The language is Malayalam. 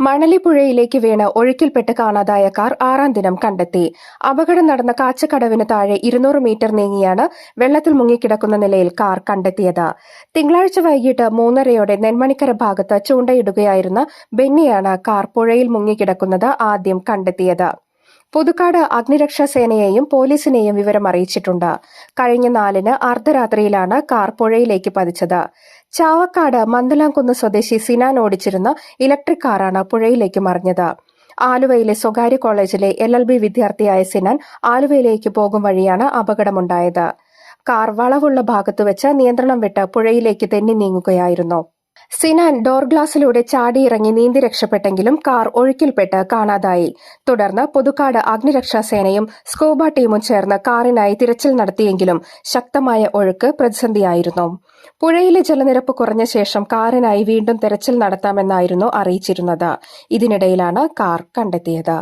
മണലിപ്പുഴയിലേക്ക് വീണ് ഒഴുക്കിൽപ്പെട്ട് കാണാതായ കാർ 6-ാം ദിനം കണ്ടെത്തി. അപകടം നടന്ന കാച്ചക്കടവിന് താഴെ 200 മീറ്റർ നീങ്ങിയാണ് വെള്ളത്തിൽ മുങ്ങിക്കിടക്കുന്ന നിലയിൽ കാർ കണ്ടെത്തിയത്. തിങ്കളാഴ്ച വൈകിട്ട് 3:30-യോടെ നെന്മണിക്കര ഭാഗത്ത് ചൂണ്ടയിടുകയായിരുന്ന ബെന്നിയാണ് കാർ പുഴയിൽ മുങ്ങിക്കിടക്കുന്നത് ആദ്യം കണ്ടെത്തിയത്. പുതുക്കാട് അഗ്നിരക്ഷാ സേനയെയും പോലീസിനെയും വിവരം അറിയിച്ചിട്ടുണ്ട്. കഴിഞ്ഞ 4-ന് അർദ്ധരാത്രിയിലാണ് കാർ പുഴയിലേക്ക് പതിച്ചത്. ചാവക്കാട് മന്ദലാംകുന്ന് സ്വദേശി സിനാൻ ഓടിച്ചിരുന്ന ഇലക്ട്രിക് കാറാണ് പുഴയിലേക്ക് മറിഞ്ഞത്. ആലുവയിലെ സ്വകാര്യ കോളേജിലെ LLB വിദ്യാർത്ഥിയായ സിനാൻ ആലുവയിലേക്ക് പോകും വഴിയാണ് അപകടമുണ്ടായത്. കാർ വളവുള്ള ഭാഗത്തുവെച്ച് നിയന്ത്രണം വിട്ട് പുഴയിലേക്ക് തെന്നി നീങ്ങുകയായിരുന്നു. സിനാൻ ഡോർ ഗ്ലാസിലൂടെ ചാടിയിറങ്ങി നീന്തി രക്ഷപ്പെട്ടെങ്കിലും കാർ ഒഴുക്കിൽപ്പെട്ട് കാണാതായി. തുടർന്ന് പുതുക്കാട് അഗ്നിരക്ഷാസേനയും സ്കൂബ ടീമും ചേർന്ന് കാറിനായി തിരച്ചിൽ നടത്തിയെങ്കിലും ശക്തമായ ഒഴുക്ക് പ്രതിസന്ധിയായിരുന്നു. പുഴയിലെ ജലനിരപ്പ് കുറഞ്ഞ ശേഷം കാറിനായി വീണ്ടും തെരച്ചിൽ നടത്താമെന്നായിരുന്നു അറിയിച്ചിരുന്നത്. ഇതിനിടയിലാണ് കാർ കണ്ടെത്തിയത്.